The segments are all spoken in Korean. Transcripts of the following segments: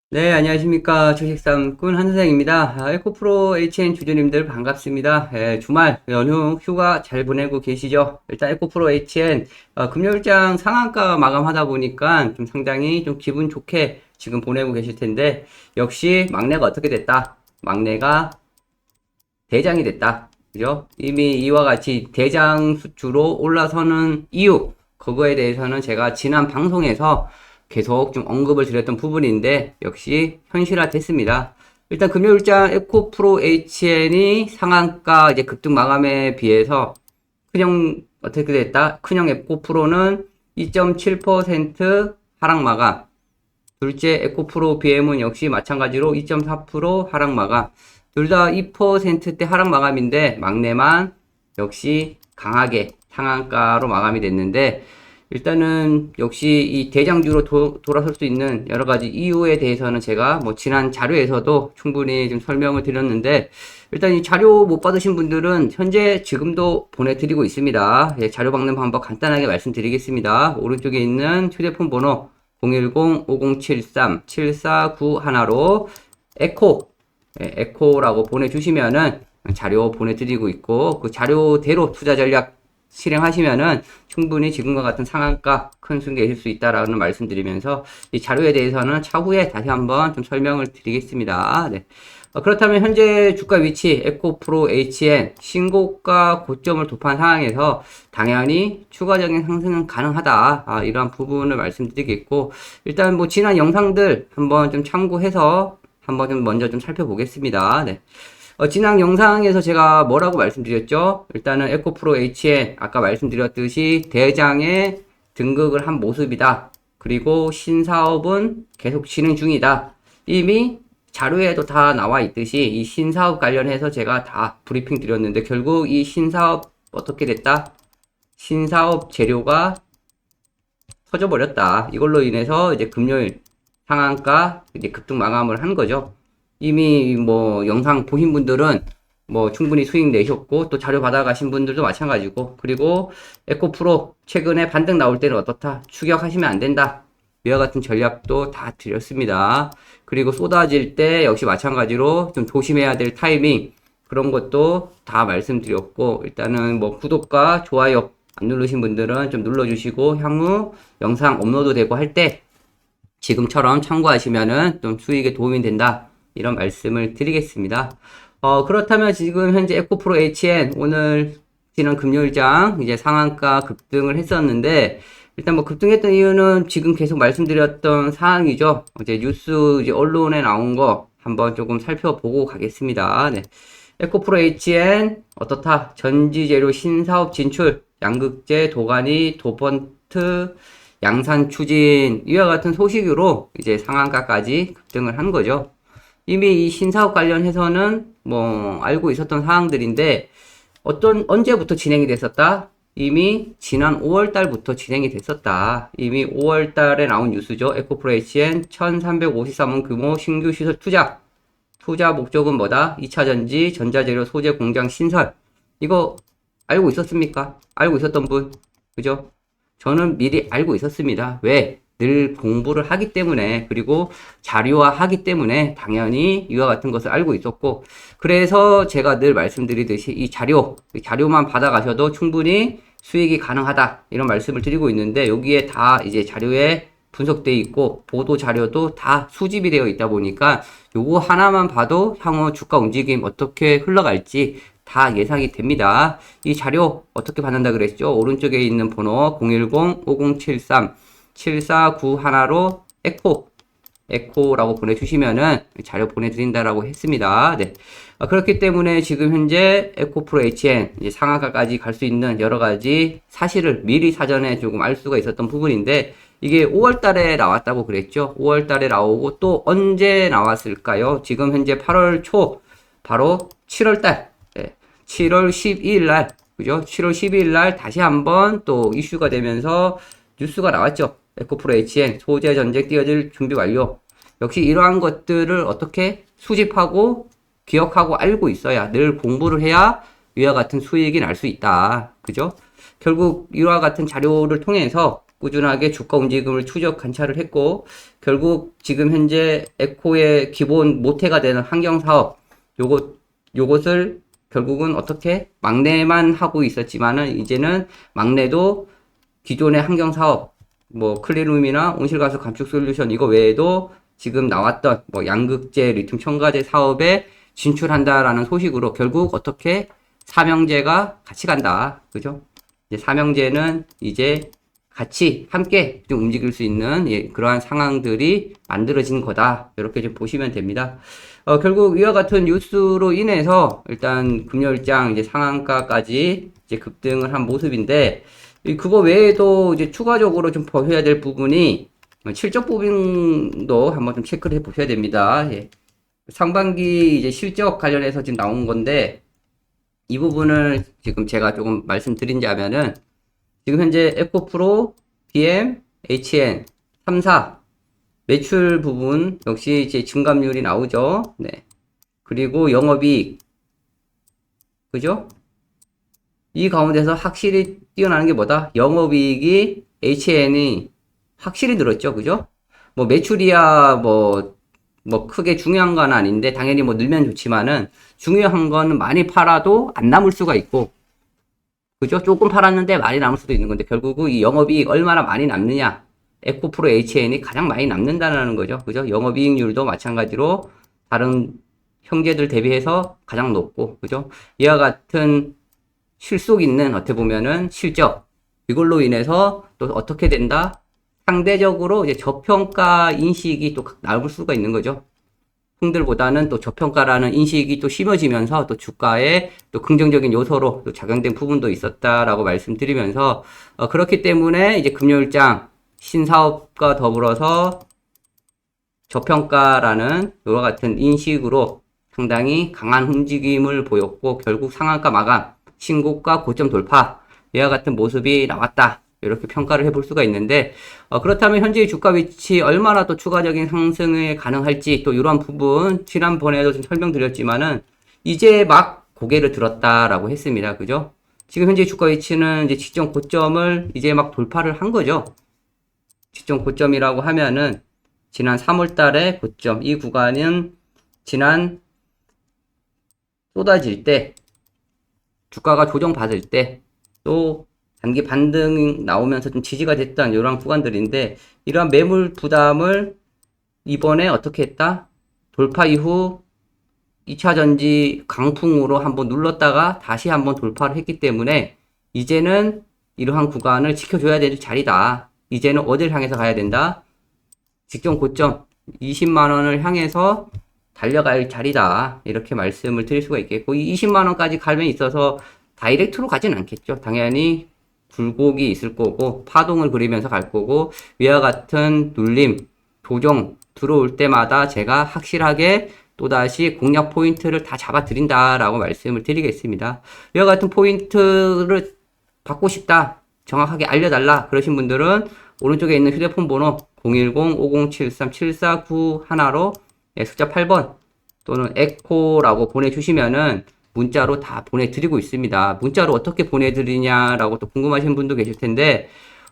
네, 안녕하십니까. 주식삼꾼 한선생입니다. 에코프로 HN 주주님들 반갑습니다. 주말 연휴 휴가 잘 보내고 계시죠? 일단 에코프로 HN 금요일장 상한가 마감하다 보니까 좀 상당히 좀 기분 좋게 지금 보내고 계실 텐데, 역시 막내가 어떻게 됐다? 막내가 대장이 됐다. 그죠? 이미 이와 같이 대장 수주로 올라서는 이유, 그거에 대해서는 제가 지난 방송에서 계속 좀 언급을 드렸던 부분인데, 역시 현실화 됐습니다. 일단 금요일장 에코프로 HN이 상한가 이제 급등 마감에 비해서 큰형 어떻게 됐다? 큰형 에코프로는 2.7% 하락 마감. 둘째 에코프로 BM은 역시 마찬가지로 2.4% 하락 마감. 둘 다 2%대 하락 마감인데 막내만 역시 강하게 상한가로 마감이 됐는데, 일단은 역시 이 대장주로 돌아설 수 있는 여러 가지 이유에 대해서는 제가 뭐 지난 자료에서도 충분히 좀 설명을 드렸는데, 일단 이 자료 못 받으신 분들은 현재 지금도 보내드리고 있습니다. 예, 자료 받는 방법 간단하게 말씀드리겠습니다. 오른쪽에 있는 휴대폰 번호 010-5073-7491로 에코, 에코라고 보내주시면은 자료 보내드리고 있고, 그 자료대로 투자 전략 실행하시면은 충분히 지금과 같은 상한가 큰 수익 내실 수 있다라는 말씀드리면서, 이 자료에 대해서는 차후에 다시 한번 좀 설명을 드리겠습니다. 네. 그렇다면 현재 주가 위치 에코프로 HN 신고가 고점을 돌파한 상황에서 당연히 추가적인 상승은 가능하다. 이러한 부분을 말씀드리겠고, 일단 뭐 지난 영상들 한번 좀 참고해서 한번 좀 먼저 좀 살펴보겠습니다. 네. 지난 영상에서 제가 뭐라고 말씀드렸죠? 일단은 에코프로 HN 아까 말씀드렸듯이 대장에 등극을 한 모습이다. 그리고 신사업은 계속 진행 중이다. 이미 자료에도 다 나와 있듯이 이 신사업 관련해서 제가 다 브리핑 드렸는데, 결국 이 신사업 어떻게 됐다? 신사업 재료가 터져버렸다. 이걸로 인해서 이제 금요일 상한가 이제 급등 마감을 한 거죠. 이미 뭐 영상 보신 분들은 뭐 충분히 수익 내셨고, 또 자료 받아가신 분들도 마찬가지고, 그리고 에코프로 최근에 반등 나올 때는 어떻다? 추격하시면 안 된다. 이와 같은 전략도 다 드렸습니다. 그리고 쏟아질 때 역시 마찬가지로 좀 조심해야 될 타이밍, 그런 것도 다 말씀드렸고, 일단은 뭐 구독과 좋아요 안 누르신 분들은 좀 눌러주시고, 향후 영상 업로드 되고 할 때 지금처럼 참고하시면은 좀 수익에 도움이 된다. 이런 말씀을 드리겠습니다. 그렇다면 지금 현재 에코프로 HN 오늘 지난 금요일장 이제 상한가 급등을 했었는데, 일단 뭐 급등했던 이유는 지금 계속 말씀드렸던 사항이죠. 이제 뉴스 이제 언론에 나온 거 한번 조금 살펴보고 가겠습니다. 네. 에코프로 HN 어떻다? 전지재료 신사업 진출, 양극재, 도가니, 도펀트, 양산 추진, 이와 같은 소식으로 이제 상한가까지 급등을 한 거죠. 이미 이 신사업 관련해서는 뭐 알고 있었던 사항들인데, 언제부터 진행이 됐었다? 이미 지난 5월 달부터 진행이 됐었다. 이미 5월 달에 나온 뉴스죠. 에코프로 HN 1353원 규모 신규 시설 투자. 투자 목적은 뭐다? 2차 전지, 전자재료 소재 공장 신설. 이거 알고 있었습니까? 알고 있었던 분? 그죠? 저는 미리 알고 있었습니다. 왜? 늘 공부를 하기 때문에, 그리고 자료화 하기 때문에 당연히 이와 같은 것을 알고 있었고, 그래서 제가 늘 말씀드리듯이 이 자료만 받아가셔도 충분히 수익이 가능하다. 이런 말씀을 드리고 있는데, 여기에 다 이제 자료에 분석되어 있고, 보도 자료도 다 수집이 되어 있다 보니까 요거 하나만 봐도 향후 주가 움직임 어떻게 흘러갈지 다 예상이 됩니다. 이 자료 어떻게 받는다 그랬죠? 오른쪽에 있는 번호 010-5073-7491로 에코라고 보내주시면은 자료 보내드린다라고 했습니다. 네. 그렇기 때문에 지금 현재 에코프로 HN 이제 상한가까지 갈 수 있는 여러 가지 사실을 미리 사전에 조금 알 수가 있었던 부분인데, 이게 5월 달에 나왔다고 그랬죠. 5월 달에 나오고 또 언제 나왔을까요? 지금 현재 8월 초, 바로 7월 달, 7월 12일 날, 그죠? 7월 12일 날 다시 한번 또 이슈가 되면서 뉴스가 나왔죠. 에코프로 HN 소재 전쟁 뛰어들 준비 완료. 역시 이러한 것들을 어떻게 수집하고 기억하고 알고 있어야, 늘 공부를 해야 위와 같은 수익이 날 수 있다. 그죠? 결국 이와 같은 자료를 통해서 꾸준하게 주가 움직임을 추적 관찰을 했고, 결국 지금 현재 에코의 기본 모태가 되는 환경사업, 요것을 결국은 어떻게 막내만 하고 있었지만은 이제는 막내도 기존의 환경사업, 뭐 클린룸이나 온실가스 감축 솔루션 이거 외에도 지금 나왔던 뭐 양극재, 리튬 첨가제 사업에 진출한다라는 소식으로 결국 어떻게 삼형제가 같이 간다. 그죠? 이제 삼형제는 이제 같이 함께 좀 움직일 수 있는 그러한 상황들이 만들어진 거다. 이렇게 좀 보시면 됩니다. 결국 이와 같은 뉴스로 인해서 일단 금요일장 이제 상한가까지 이제 급등을 한 모습인데, 그거 외에도 이제 추가적으로 좀 보셔야 될 부분이 실적 부분도 한번 좀 체크를 해 보셔야 됩니다. 예. 상반기 이제 실적 관련해서 지금 나온 건데, 이 부분을 지금 제가 조금 말씀드린다면은, 지금 현재 에코프로, BM, HN, 3사, 매출 부분, 역시 이제 증감률이 나오죠. 네. 그리고 영업이익. 그죠? 이 가운데서 확실히 뛰어나는 게 뭐다? 영업이익이, HN이 확실히 늘었죠. 그죠? 뭐 매출이야 뭐 크게 중요한 건 아닌데, 당연히 뭐 늘면 좋지만은, 중요한 건 많이 팔아도 안 남을 수가 있고, 그죠? 조금 팔았는데 많이 남을 수도 있는 건데, 결국은 이 영업이익 얼마나 많이 남느냐. 에코프로 HN이 가장 많이 남는다는 거죠. 그죠? 영업이익률도 마찬가지로 다른 형제들 대비해서 가장 높고, 그죠? 이와 같은 실속 있는, 어떻게 보면은 실적. 이걸로 인해서 또 어떻게 된다? 상대적으로 이제 저평가 인식이 또 나올 수가 있는 거죠. 형들보다는 또 저평가라는 인식이 또 심어지면서 또 주가에 또 긍정적인 요소로 또 작용된 부분도 있었다라고 말씀드리면서, 그렇기 때문에 이제 금요일장 신사업과 더불어서 저평가라는 이와 같은 인식으로 상당히 강한 움직임을 보였고, 결국 상한가 마감, 신고가 고점 돌파, 이와 같은 모습이 나왔다. 이렇게 평가를 해볼 수가 있는데, 그렇다면 현재의 주가 위치 얼마나 또 추가적인 상승이 가능할지, 또 이러한 부분 지난번에도 좀 설명드렸지만은 이제 막 고개를 들었다라고 했습니다. 그죠? 지금 현재 주가 위치는 이제 직전 고점을 이제 막 돌파를 한 거죠. 직전 고점이라고 하면은 지난 3월 달에 고점, 이 구간은 지난 쏟아질 때, 주가가 조정받을 때, 또 단기 반등 나오면서 좀 지지가 됐던 이러한 구간들인데, 이러한 매물 부담을 이번에 어떻게 했다? 돌파 이후 2차 전지 강풍으로 한번 눌렀다가 다시 한번 돌파를 했기 때문에 이제는 이러한 구간을 지켜줘야 될 자리다. 이제는 어딜 향해서 가야 된다? 직전 고점 20만원을 향해서 달려갈 자리다. 이렇게 말씀을 드릴 수가 있겠고, 이 20만원까지 갈면 있어서 다이렉트로 가진 않겠죠. 당연히 굴곡이 있을 거고, 파동을 그리면서 갈 거고, 위와 같은 눌림, 조정 들어올 때마다 제가 확실하게 또다시 공략 포인트를 다 잡아드린다라고 말씀을 드리겠습니다. 위와 같은 포인트를 받고 싶다, 정확하게 알려달라 그러신 분들은 오른쪽에 있는 휴대폰 번호 010-5073-7491로 숫자 8번 또는 에코라고 보내주시면은 문자로 다 보내드리고 있습니다. 문자로 어떻게 보내드리냐라고 또 궁금하신 분도 계실 텐데,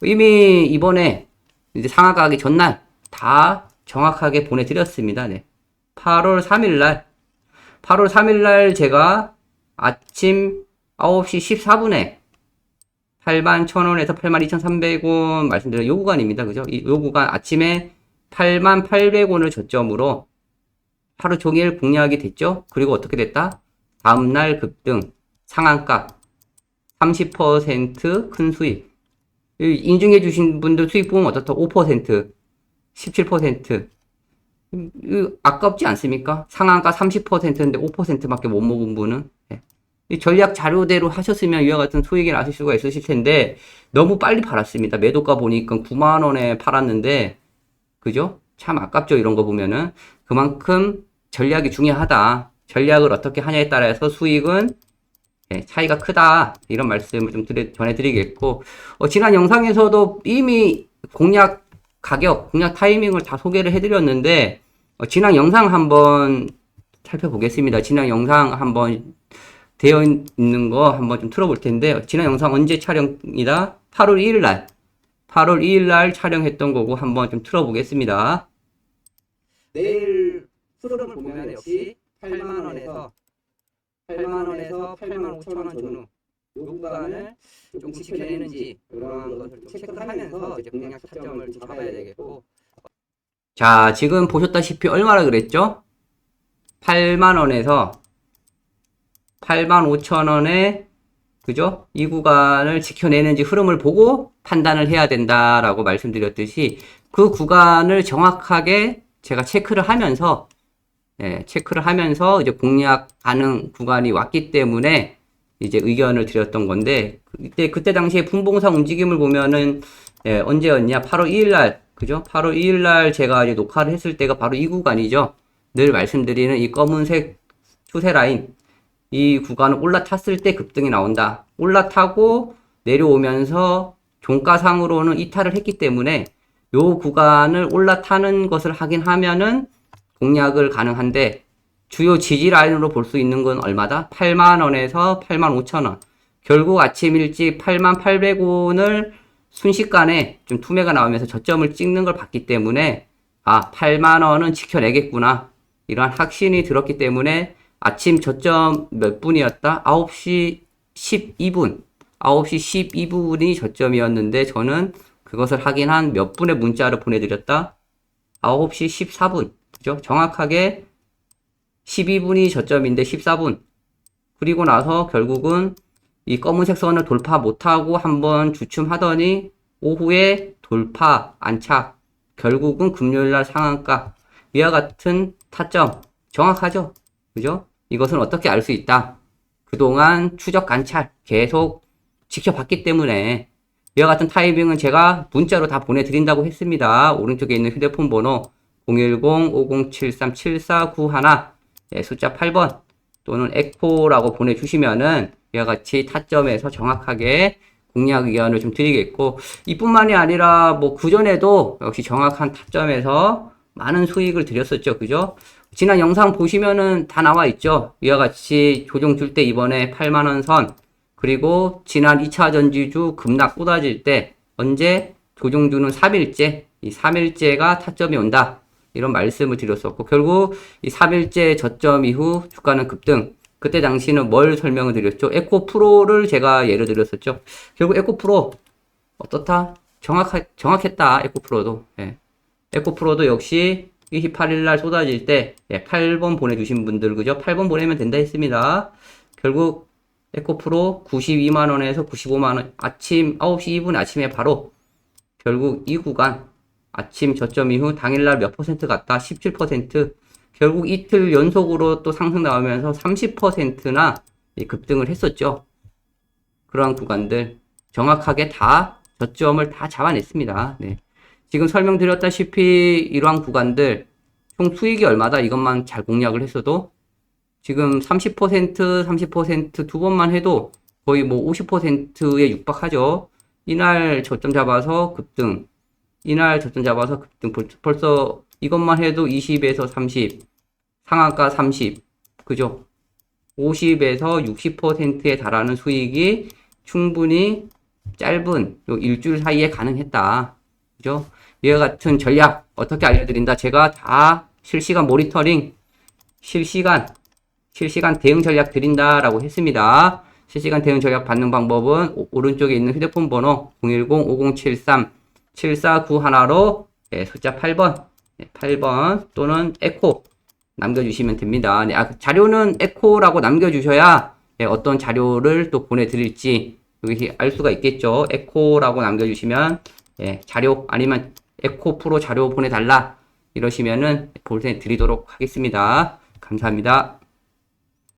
이미 이번에 이제 상하가 하기 전날 다 정확하게 보내드렸습니다. 네. 8월 3일날 제가 아침 9시 14분에 81,000원에서 82,300원 말씀드린 요 구간입니다. 그죠? 요 구간 아침에 88,800원을 저점으로 하루 종일 공략이 됐죠? 그리고 어떻게 됐다? 다음날 급등, 상한가, 30% 큰 수익. 인증해 주신 분들 수익 보면 어떻다? 5%, 17%. 아깝지 않습니까? 상한가 30%인데 5%밖에 못 먹은 분은. 이 전략 자료대로 하셨으면 이와 같은 수익이 나실 수가 있으실 텐데, 너무 빨리 팔았습니다. 매도가 보니까 9만원에 팔았는데, 그죠? 참 아깝죠, 이런 거 보면은. 그만큼 전략이 중요하다. 전략을 어떻게 하냐에 따라서 수익은 차이가 크다. 이런 말씀을 좀 전해드리겠고, 지난 영상에서도 이미 공략 가격, 공략 타이밍을 다 소개를 해드렸는데, 지난 영상 한번 살펴보겠습니다. 지난 영상 한번 되어 있는 거 한번 좀 틀어볼 텐데, 지난 영상 언제 촬영이다? 8월 1일 날. 8월 2일 날 촬영했던 거고 한번 좀 틀어보겠습니다. 내일 흐름을 보면 역시 8만원에서 8만 5천 원 전후 요 구간을 좀 지켜내는지 이런 것을 좀 체크를 하면서 이제 공략 타점을 잡아야 되겠고, 자, 지금 보셨다시피 얼마나 그랬죠? 8만원에서 8만 5천 원에, 그죠? 이 구간을 지켜내는지 흐름을 보고 판단을 해야 된다라고 말씀드렸듯이 그 구간을 정확하게 제가 체크를 하면서 이제 공략하는 구간이 왔기 때문에 이제 의견을 드렸던 건데, 그때 당시에 분봉상 움직임을 보면은 언제였냐? 8월 2일 날, 그죠? 8월 2일 날 제가 이제 녹화를 했을 때가 바로 이 구간이죠. 늘 말씀드리는 이 검은색 추세 라인, 이 구간을 올라탔을 때 급등이 나온다. 올라타고 내려오면서 종가상으로는 이탈을 했기 때문에 요 구간을 올라타는 것을 확인하면은 공략을 가능한데, 주요 지지 라인으로 볼 수 있는 건 얼마다? 8만원에서 8만 5천원. 결국 아침 일찍 8만 800원을 순식간에 좀 투매가 나오면서 저점을 찍는 걸 봤기 때문에, 아, 8만원은 지켜내겠구나, 이런 확신이 들었기 때문에 아침 저점 몇 분이었다? 9시 12분. 9시 12분이 저점이었는데 저는 그것을 확인한 몇 분의 문자를 보내드렸다? 9시 14분. 그죠? 정확하게 12분이 저점인데 14분. 그리고 나서 결국은 이 검은색 선을 돌파 못하고 한번 주춤하더니 오후에 돌파, 안착. 결국은 금요일날 상한가. 이와 같은 타점. 정확하죠? 그죠? 이것은 어떻게 알 수 있다? 그동안 추적 관찰 계속 지켜봤기 때문에. 이와 같은 타이밍은 제가 문자로 다 보내드린다고 했습니다. 오른쪽에 있는 휴대폰 번호 010-5073-7491, 숫자 8번 또는 에코라고 보내주시면은 이와 같이 타점에서 정확하게 공략 의견을 좀 드리겠고, 이뿐만이 아니라 뭐 그전에도 역시 정확한 타점에서 많은 수익을 드렸었죠. 그죠? 지난 영상 보시면은 다 나와 있죠. 이와 같이 조정 줄 때 이번에 8만원 선, 그리고 지난 2차 전지주 급락 쏟아질 때 언제 조정 주는 3일째, 이 3일째가 타점이 온다, 이런 말씀을 드렸었고, 결국 이 3일째 저점 이후 주가는 급등. 그때 당시는 뭘 설명을 드렸죠? 에코프로를 제가 예를 들었었죠. 결국 에코프로 어떻다? 정확했다. 에코프로도. 에코프로도 역시 28일 날 쏟아질 때 8번 보내주신 분들, 그죠? 8번 보내면 된다 했습니다. 결국 에코프로 92만원에서 95만원, 아침 9시 2분 아침에 바로 결국 이 구간 아침 저점 이후 당일날 몇 퍼센트 갔다? 17%. 결국 이틀 연속으로 또 상승 나오면서 30%나 급등을 했었죠. 그러한 구간들 정확하게 다 저점을 다 잡아냈습니다. 네. 지금 설명드렸다시피 이러한 구간들 총 수익이 얼마다, 이것만 잘 공략을 했어도 지금 30% 두 번만 해도 거의 뭐 50%에 육박하죠. 이날 저점 잡아서 급등, 이날 저점 잡아서 급등, 벌써 이것만 해도 20에서 30, 상한가 30, 그죠? 50에서 60%에 달하는 수익이 충분히 짧은 요 일주일 사이에 가능했다. 그죠? 이와 같은 전략 어떻게 알려드린다? 제가 다 실시간 모니터링, 실시간 대응 전략 드린다라고 했습니다. 실시간 대응 전략 받는 방법은 오른쪽에 있는 휴대폰 번호 010-5073-7491로 숫자 8번, 8번 또는 에코 남겨주시면 됩니다. 네, 자료는 에코라고 남겨주셔야 어떤 자료를 또 보내드릴지 여기 알 수가 있겠죠. 에코라고 남겨주시면 자료, 아니면 에코 프로 자료 보내달라 이러시면은 보내드리도록 하겠습니다. 감사합니다.